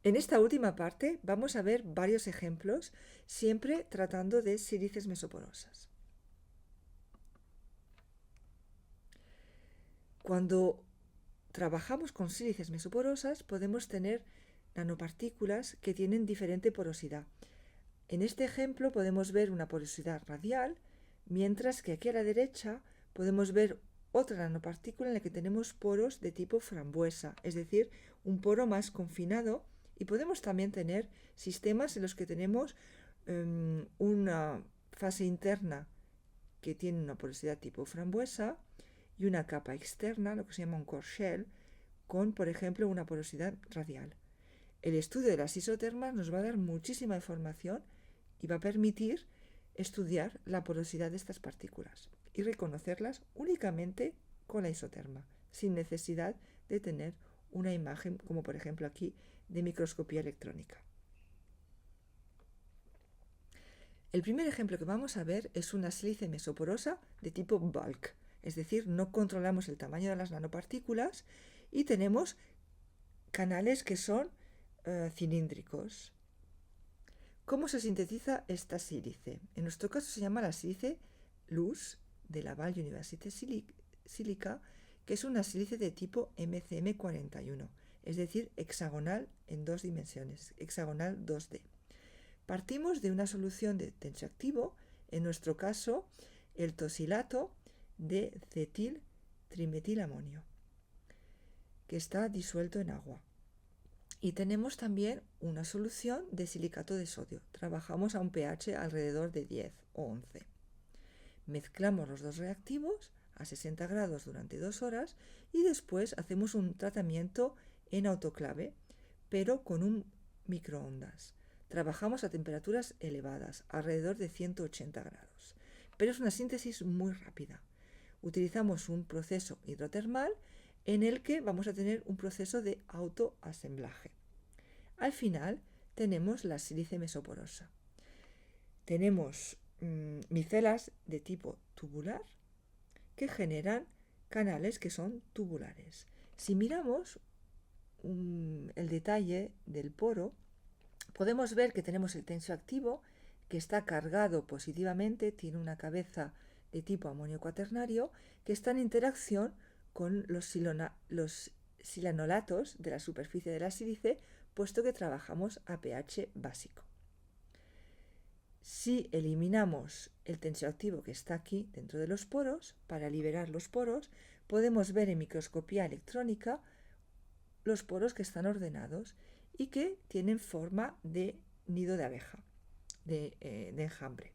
En esta última parte vamos a ver varios ejemplos, siempre tratando de sílices mesoporosas. Cuando trabajamos con sílices mesoporosas podemos tener nanopartículas que tienen diferente porosidad. En este ejemplo podemos ver una porosidad radial, mientras que aquí a la derecha podemos ver otra nanopartícula en la que tenemos poros de tipo frambuesa, es decir, un poro más confinado, y podemos también tener sistemas en los que tenemos una fase interna que tiene una porosidad tipo frambuesa y una capa externa, lo que se llama un core shell, con, por ejemplo, una porosidad radial. El estudio de las isotermas nos va a dar muchísima información y va a permitir estudiar la porosidad de estas partículas y reconocerlas únicamente con la isoterma, sin necesidad de tener una imagen, como por ejemplo aquí, de microscopía electrónica. El primer ejemplo que vamos a ver es una sílice mesoporosa de tipo bulk, es decir, no controlamos el tamaño de las nanopartículas y tenemos canales que son cilíndricos. ¿Cómo se sintetiza esta sílice? En nuestro caso se llama la sílice LUS de Laval University Silica, que es una sílice de tipo MCM41, es decir, hexagonal en dos dimensiones, hexagonal 2D. Partimos de una solución de tensioactivo, en nuestro caso el tosilato de cetil-trimetilamonio, que está disuelto en agua. Y tenemos también una solución de silicato de sodio. Trabajamos a un pH alrededor de 10 o 11. Mezclamos los dos reactivos a 60 grados durante 2 horas y después hacemos un tratamiento en autoclave, pero con un microondas. Trabajamos a temperaturas elevadas, alrededor de 180 grados. Pero es una síntesis muy rápida. Utilizamos un proceso hidrotermal en el que vamos a tener un proceso de autoasemblaje. Al final tenemos la sílice mesoporosa. Tenemos micelas de tipo tubular que generan canales que son tubulares. Si miramos el detalle del poro, podemos ver que tenemos el tensioactivo que está cargado positivamente, tiene una cabeza de tipo amonio cuaternario que está en interacción con los silanolatos de la superficie de la sílice, puesto que trabajamos a pH básico. Si eliminamos el tensioactivo que está aquí dentro de los poros, para liberar los poros, podemos ver en microscopía electrónica los poros que están ordenados y que tienen forma de nido de abeja, de enjambre.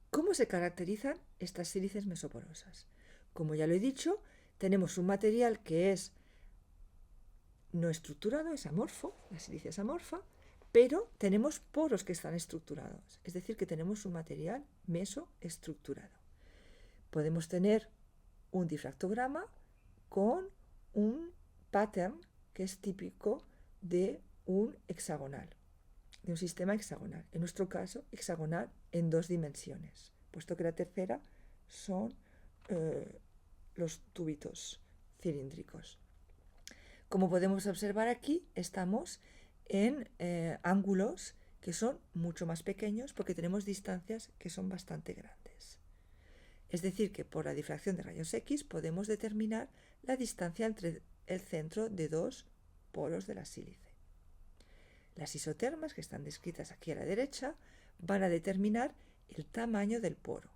¿Cómo se caracterizan estas sílices mesoporosas? Como ya lo he dicho, tenemos un material que es no estructurado, es amorfo, la sílice es amorfa, pero tenemos poros que están estructurados, es decir, que tenemos un material mesoestructurado. Podemos tener un difractograma con un pattern que es típico de un hexagonal, de un sistema hexagonal. En nuestro caso, hexagonal en dos dimensiones, puesto que la tercera son los túbitos cilíndricos. Como podemos observar aquí, estamos en ángulos que son mucho más pequeños porque tenemos distancias que son bastante grandes. Es decir, que por la difracción de rayos X podemos determinar la distancia entre el centro de dos poros de la sílice. Las isotermas, que están descritas aquí a la derecha, van a determinar el tamaño del poro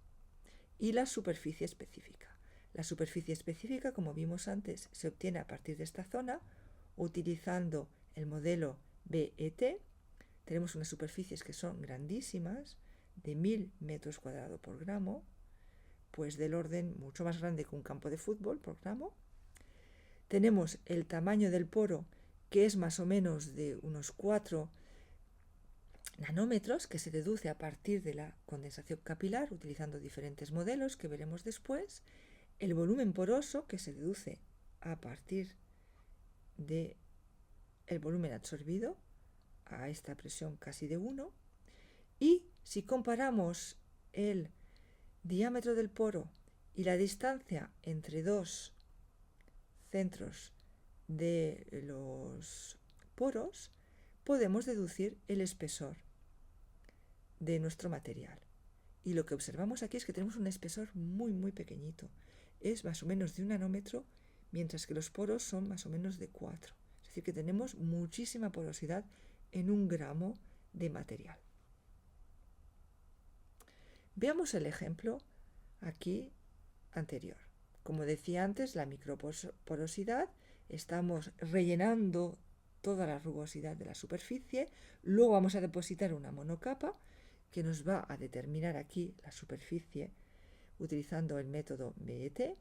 y la superficie específica. La superficie específica, como vimos antes, se obtiene a partir de esta zona utilizando el modelo BET. Tenemos unas superficies que son grandísimas, de 1000 metros cuadrados por gramo, pues del orden mucho más grande que un campo de fútbol por gramo. Tenemos el tamaño del poro, que es más o menos de unos 4 nanómetros, que se deduce a partir de la condensación capilar utilizando diferentes modelos que veremos después. El volumen poroso, que se deduce a partir del volumen absorbido a esta presión casi de 1. Y si comparamos el diámetro del poro y la distancia entre dos centros de los poros, podemos deducir el espesor de nuestro material. Y lo que observamos aquí es que tenemos un espesor muy pequeñito. Es más o menos de 1 nanómetro, mientras que los poros son más o menos de 4. Es decir, que tenemos muchísima porosidad en 1 gramo de material. Veamos el ejemplo aquí anterior. Como decía antes, la microporosidad, estamos rellenando toda la rugosidad de la superficie, luego vamos a depositar una monocapa que nos va a determinar aquí la superficie utilizando el método BET.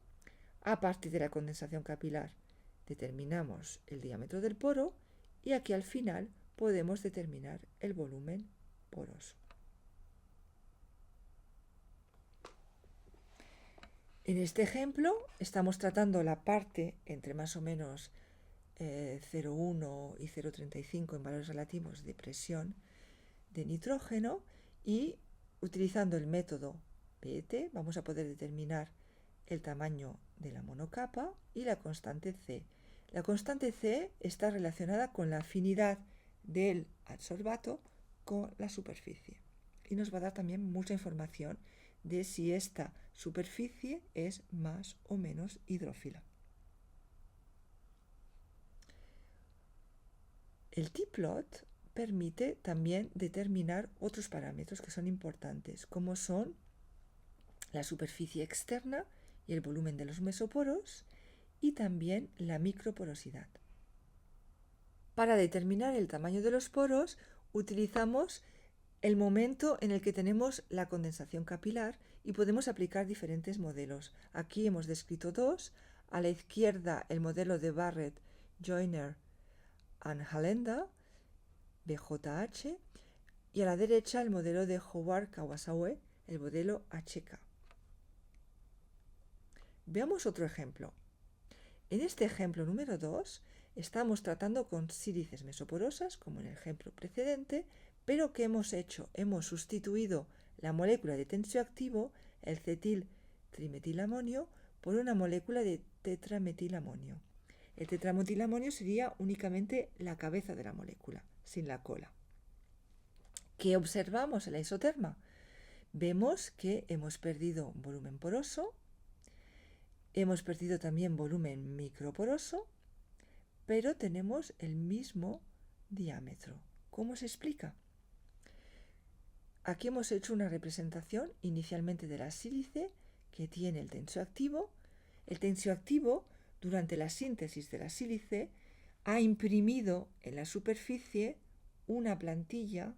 A partir de la condensación capilar determinamos el diámetro del poro y aquí al final podemos determinar el volumen poroso. En este ejemplo estamos tratando la parte entre más o menos 0,1 y 0,35 en valores relativos de presión de nitrógeno y utilizando el método BET vamos a poder determinar el tamaño de la monocapa y la constante C. La constante C está relacionada con la afinidad del adsorbato con la superficie y nos va a dar también mucha información de si esta superficie es más o menos hidrófila. El T-plot permite también determinar otros parámetros que son importantes, como son la superficie externa y el volumen de los mesoporos y también la microporosidad. Para determinar el tamaño de los poros utilizamos el momento en el que tenemos la condensación capilar y podemos aplicar diferentes modelos. Aquí hemos descrito dos. A la izquierda el modelo de Barrett, Joyner and Halenda, BJH, y a la derecha el modelo de Howard Kawasawa, el modelo HK. Veamos otro ejemplo. En este ejemplo número 2 estamos tratando con sílices mesoporosas, como en el ejemplo precedente, pero ¿qué hemos hecho? Hemos sustituido la molécula de tensioactivo, el cetil-trimetilamonio, por una molécula de tetrametilamonio. El tetrametilamonio sería únicamente la cabeza de la molécula, sin la cola. ¿Qué observamos en la isoterma? Vemos que hemos perdido volumen poroso, hemos perdido también volumen microporoso, pero tenemos el mismo diámetro. ¿Cómo se explica? Aquí hemos hecho una representación inicialmente de la sílice que tiene el tensioactivo. El tensioactivo, durante la síntesis de la sílice, ha imprimido en la superficie una plantilla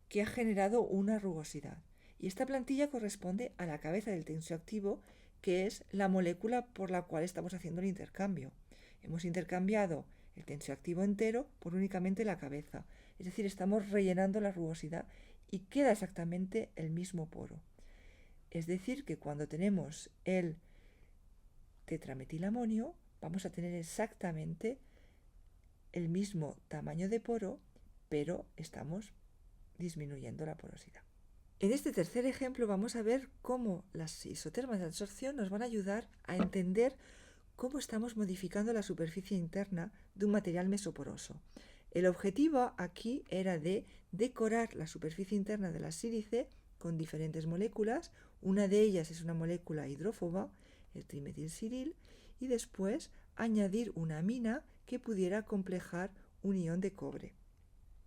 que ha generado una rugosidad. Y esta plantilla corresponde a la cabeza del tensioactivo, que es la molécula por la cual estamos haciendo el intercambio. Hemos intercambiado el tensioactivo entero por únicamente la cabeza. Es decir, estamos rellenando la rugosidad y queda exactamente el mismo poro. Es decir, que cuando tenemos el tetrametilamonio vamos a tener exactamente el mismo tamaño de poro, pero estamos disminuyendo la porosidad. En este tercer ejemplo vamos a ver cómo las isotermas de absorción nos van a ayudar a entender cómo estamos modificando la superficie interna de un material mesoporoso. El objetivo aquí era de decorar la superficie interna de la sílice con diferentes moléculas. Una de ellas es una molécula hidrófoba, el trimetilsilil, y después añadir una amina que pudiera complejar un ion de cobre.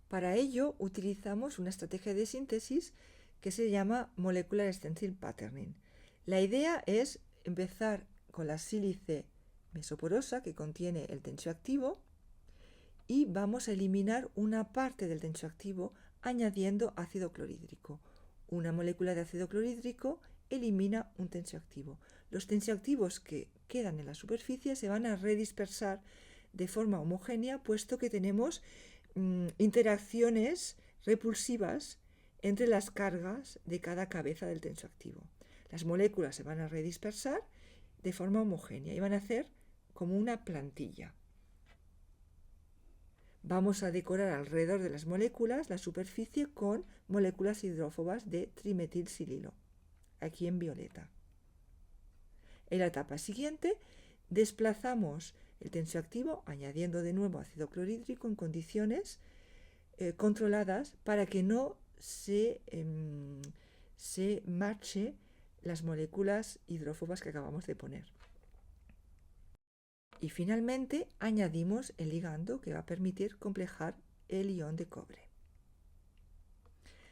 Para ello utilizamos una estrategia de síntesis que se llama Molecular Stencil Patterning. La idea es empezar con la sílice mesoporosa que contiene el tensioactivo y vamos a eliminar una parte del tensioactivo añadiendo ácido clorhídrico. Una molécula de ácido clorhídrico elimina un tensioactivo. Los tensioactivos que quedan en la superficie se van a redispersar de forma homogénea, puesto que tenemos interacciones repulsivas entre las cargas de cada cabeza del tensioactivo. Las moléculas se van a redispersar de forma homogénea y van a hacer como una plantilla. Vamos a decorar alrededor de las moléculas la superficie con moléculas hidrófobas de trimetilsililo, aquí en violeta. En la etapa siguiente desplazamos el tensioactivo añadiendo de nuevo ácido clorhídrico en condiciones controladas para que no se marche las moléculas hidrófobas que acabamos de poner. Y finalmente añadimos el ligando que va a permitir complejar el ion de cobre.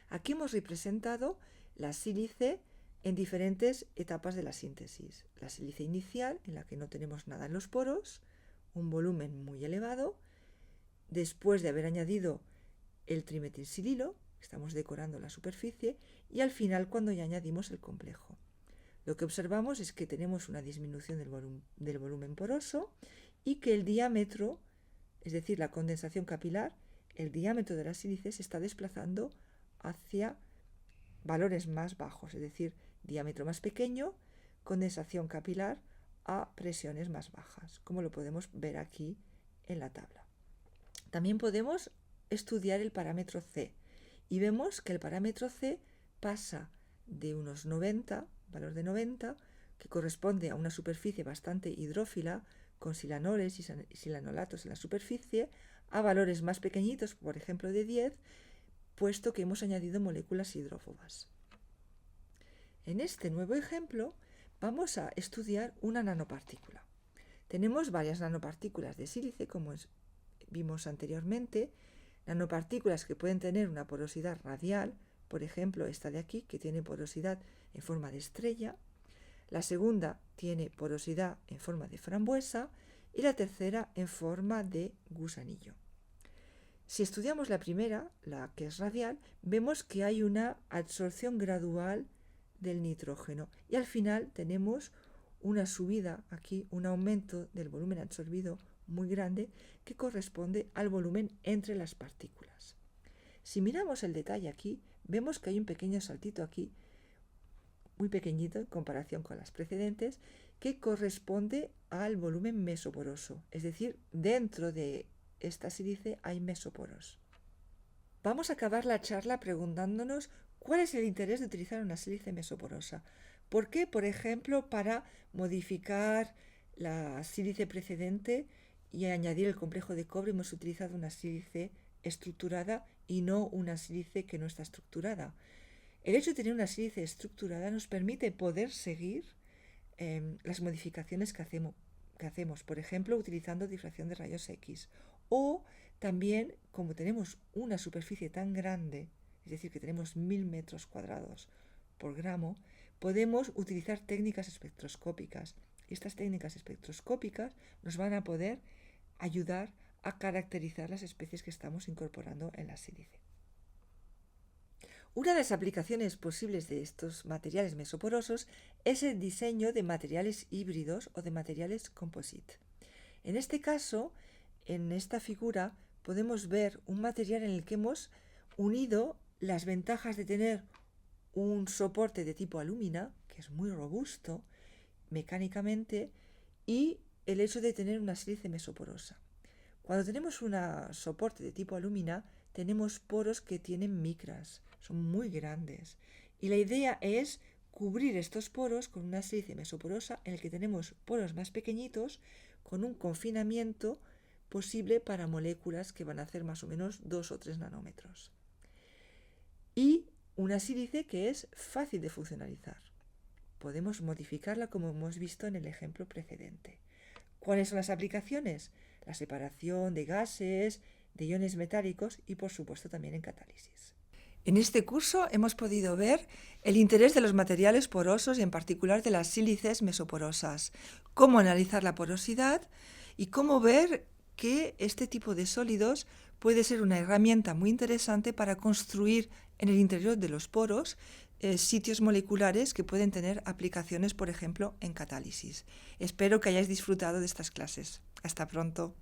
Aquí hemos representado la sílice en diferentes etapas de la síntesis. La sílice inicial, en la que no tenemos nada en los poros, un volumen muy elevado. Después de haber añadido el trimetilsililo, estamos decorando la superficie, y al final cuando ya añadimos el complejo. Lo que observamos es que tenemos una disminución del volumen poroso y que el diámetro, es decir, la condensación capilar, el diámetro de la sílice se está desplazando hacia valores más bajos, es decir, diámetro más pequeño, condensación capilar a presiones más bajas, como lo podemos ver aquí en la tabla. También podemos estudiar el parámetro C y vemos que el parámetro C pasa de unos 90, valor de 90, que corresponde a una superficie bastante hidrófila, con silanoles y silanolatos en la superficie, a valores más pequeñitos, por ejemplo de 10, puesto que hemos añadido moléculas hidrófobas. En este nuevo ejemplo vamos a estudiar una nanopartícula. Tenemos varias nanopartículas de sílice, como vimos anteriormente, nanopartículas que pueden tener una porosidad radial, por ejemplo esta de aquí, que tiene porosidad en forma de estrella. La segunda tiene porosidad en forma de frambuesa y la tercera en forma de gusanillo. Si estudiamos la primera, la que es radial, vemos que hay una absorción gradual del nitrógeno y al final tenemos una subida aquí, un aumento del volumen absorbido muy grande que corresponde al volumen entre las partículas. Si miramos el detalle aquí, vemos que hay un pequeño saltito aquí, muy pequeñito en comparación con las precedentes, que corresponde al volumen mesoporoso, es decir, dentro de esta sílice hay mesoporos. Vamos a acabar la charla preguntándonos cuál es el interés de utilizar una sílice mesoporosa. ¿Por qué? Por ejemplo, para modificar la sílice precedente y añadir el complejo de cobre hemos utilizado una sílice estructurada y no una sílice que no está estructurada. El hecho de tener una sílice estructurada nos permite poder seguir las modificaciones que hacemos, por ejemplo, utilizando difracción de rayos X. O también, como tenemos una superficie tan grande, es decir, que tenemos 1000 metros cuadrados por gramo, podemos utilizar técnicas espectroscópicas. Estas técnicas espectroscópicas nos van a poder ayudar a caracterizar las especies que estamos incorporando en la sílice. Una de las aplicaciones posibles de estos materiales mesoporosos es el diseño de materiales híbridos o de materiales composite. En este caso, en esta figura, podemos ver un material en el que hemos unido las ventajas de tener un soporte de tipo alúmina, que es muy robusto mecánicamente, y el hecho de tener una sílice mesoporosa. Cuando tenemos un soporte de tipo alúmina, tenemos poros que tienen micras, son muy grandes. Y la idea es cubrir estos poros con una sílice mesoporosa en el que tenemos poros más pequeñitos con un confinamiento posible para moléculas que van a hacer más o menos 2 o 3 nanómetros. Y una sílice que es fácil de funcionalizar. Podemos modificarla como hemos visto en el ejemplo precedente. ¿Cuáles son las aplicaciones? La separación de gases, de iones metálicos y por supuesto también en catálisis. En este curso hemos podido ver el interés de los materiales porosos y en particular de las sílices mesoporosas, cómo analizar la porosidad y cómo ver que este tipo de sólidos puede ser una herramienta muy interesante para construir en el interior de los poros sitios moleculares que pueden tener aplicaciones, por ejemplo, en catálisis. Espero que hayáis disfrutado de estas clases. Hasta pronto.